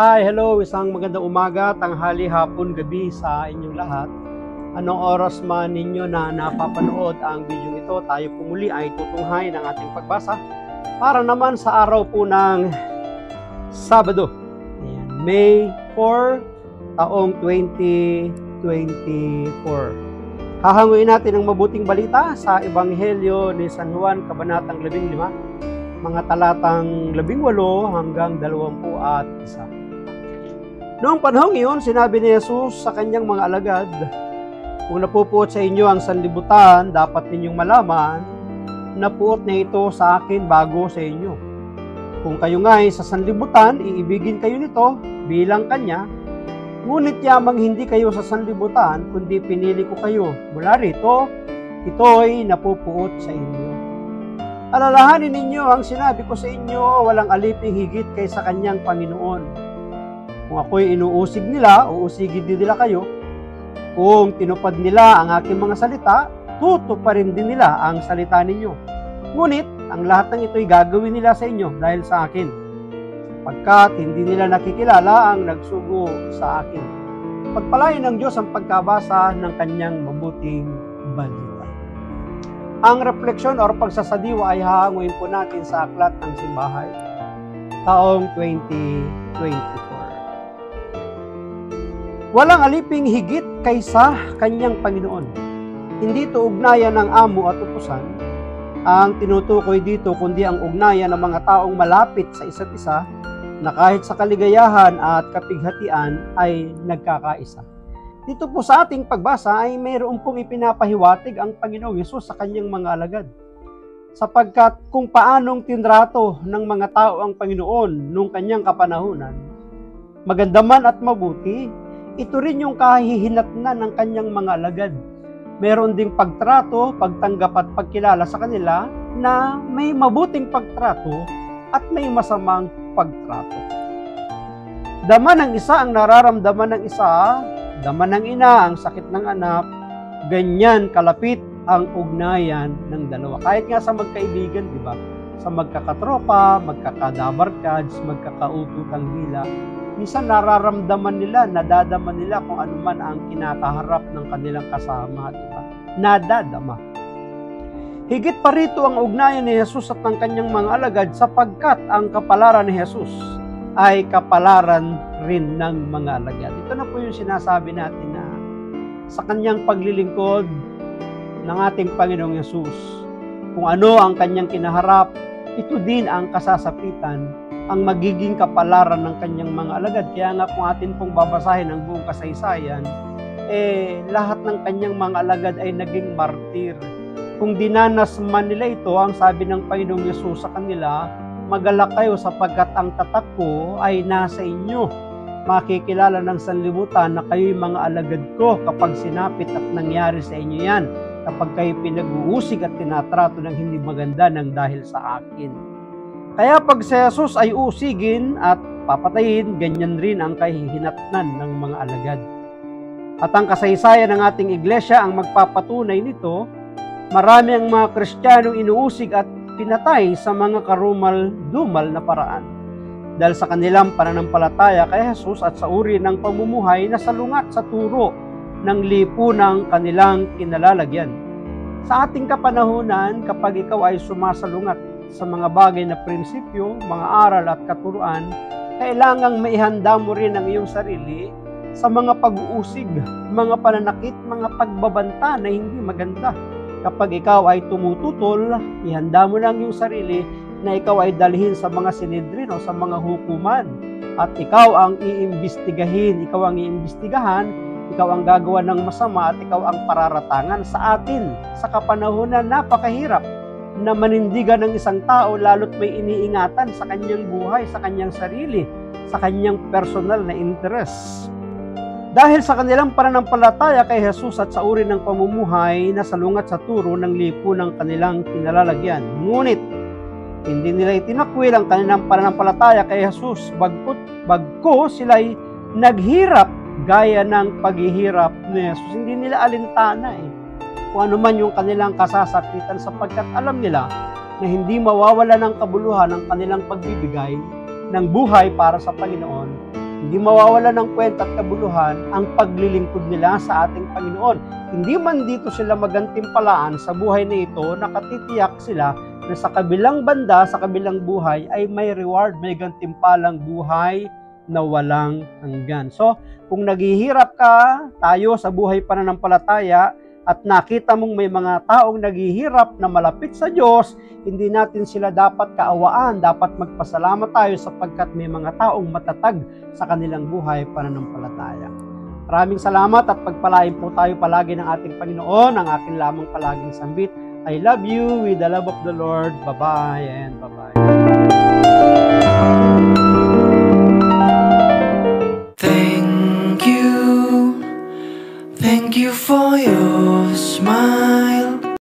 Hi, hello, isang magandang umaga, tanghali, hapon, gabi sa inyong lahat. Anong oras man ninyo na napapanood ang video ito, tayo po muli ay tutunghay ng ating pagbasa para naman sa araw po ng Sabado. Ayan, May 4, taong 2024. Hahanguin natin ang mabuting balita sa Ebanghelyo ni San Juan, Kabanatang 15, mga talatang 18 hanggang 21. Noong panahong iyon, sinabi ni Jesus sa kanyang mga alagad, kung napupuot sa inyo ang sanlibutan, dapat ninyong malaman, napuot na ito sa akin bago sa inyo. Kung kayo nga ay sa sanlibutan, iibigin kayo nito bilang kanya, ngunit yamang hindi kayo sa sanlibutan, kundi pinili ko kayo mula rito, ito'y napupuot sa inyo. Alalahanin ninyo ang sinabi ko sa inyo, walang aliping higit kaysa kanyang Panginoon. Kung ako'y inuusig nila, uusigin din nila kayo. Kung tinupad nila ang aking mga salita, tutuparin din nila ang salita ninyo. Ngunit, ang lahat ng ito'y gagawin nila sa inyo dahil sa akin, sapagkat hindi nila nakikilala ang nagsugo sa akin. Pagpalain ng Diyos ang pagkabasa ng kanyang mabuting balita. Ang refleksyon o pagsasadiwa ay hahanguin po natin sa aklat ng simbahay, taong 2024. Walang aliping higit kaysa kanyang Panginoon. Hindi ito ugnayan ng amo at utusan. Ang tinutukoy dito kundi ang ugnayan ng mga taong malapit sa isa't isa na kahit sa kaligayahan at kapighatian ay nagkakaisa. Dito po sa ating pagbasa ay mayroon pong ipinapahiwatig ang Panginoong Hesus sa kanyang mga alagad. Sapagkat kung paanong tinrato ng mga tao ang Panginoon nung kanyang kapanahunan, maganda man at mabuti, ito rin yung kahihinatnan ng kanyang mga alagad. Meron ding pagtrato, pagtanggap at pagkilala sa kanila na may mabuting pagtrato at may masamang pagtrato. Dama ng isa ang nararamdaman ng isa, dama ng ina ang sakit ng anak, ganyan kalapit ang ugnayan ng dalawa. Kahit nga sa magkaibigan, di ba? Sa magkakatropa, magkakadabarkads, magkakaututang dila, minsan nararamdaman nila, nadadama nila kung ano man ang kinakaharap ng kanilang kasama, diba? Nadadama. Higit pa rito ang ugnayan ni Jesus at ng kanyang mga alagad sapagkat ang kapalaran ni Jesus ay kapalaran rin ng mga alagad. Ito na po yung sinasabi natin na sa kanyang paglilingkod ng ating Panginoong Jesus, kung ano ang kanyang kinaharap, ito din ang kasasapitan, ang magiging kapalaran ng kanyang mga alagad. Kaya nga kung atin pong babasahin ang buong kasaysayan, lahat ng kanyang mga alagad ay naging martir. Kung dinanas man nila ito, ang sabi ng Panginoong Yesus sa kanila, magalak kayo sapagkat ang tatak ko ay nasa inyo. Makikilala ng sanlibutan na kayo'y mga alagad ko kapag sinapit at nangyari sa inyo yan, kapag kayo pinag-uusig at tinatrato ng hindi maganda ng dahil sa akin. Kaya pag si Jesus ay usigin at papatayin, ganyan rin ang kahihinatnan ng mga alagad. At ang kasaysayan ng ating iglesia ang magpapatunay nito, marami ang mga Kristiyanong inuusig at pinatay sa mga karumal-dumal na paraan. Dahil sa kanilang pananampalataya kay Jesus at sa uri ng pamumuhay na salungat sa turo ng lipunang kanilang kinalalagyan. Sa ating kapanahunan, kapag ikaw ay sumasalungat sa mga bagay na prinsipyo, mga aral at katuruan, kailangang maihanda mo rin ang iyong sarili sa mga pag-uusig, mga pananakit, mga pagbabanta na hindi maganda. Kapag ikaw ay tumututol, ihanda mo lang iyong sarili na ikaw ay dalhin sa mga sinedrin o sa mga hukuman. At ikaw ang iimbestigahin, ikaw ang iimbestigahan, ikaw ang gagawa ng masama at ikaw ang pararatangan sa atin. Sa kapanahunan, napakahirap na manindigan ng isang tao lalo't may iniingatan sa kanyang buhay, sa kanyang sarili, sa kanyang personal na interes. Dahil sa kanilang pananampalataya kay Jesus at sa uri ng pamumuhay na salungat sa turo ng lipunang kanilang kinalalagyan. Ngunit, hindi nila itinakwil ang kanilang pananampalataya kay Jesus, bagko sila'y naghirap gaya ng paghihirap ni Jesus. Hindi nila alintana kung ano man yung kanilang kasasakitan sapagkat alam nila na hindi mawawala ng kabuluhan ng kanilang pagbibigay ng buhay para sa Panginoon hindi mawawala ng kwenta at kabuluhan ang paglilingkod nila sa ating Panginoon. Hindi man dito sila magantimpalaan sa buhay na ito, nakatitiyak sila na sa kabilang banda, sa kabilang buhay, ay may reward, may gantimpalang buhay na walang hanggan. So, kung naghihirap ka, tayo sa buhay pananampalataya, at nakita mong may mga taong naghihirap na malapit sa Diyos, hindi natin sila dapat kaawaan, dapat magpasalamat tayo sapagkat may mga taong matatag sa kanilang buhay pananampalataya. Maraming salamat at pagpalain po tayo palagi ng ating Panginoon, ang akin lamang palaging sambit. I love you with the love of the Lord. Bye-bye and bye-bye. Thank you for your smile.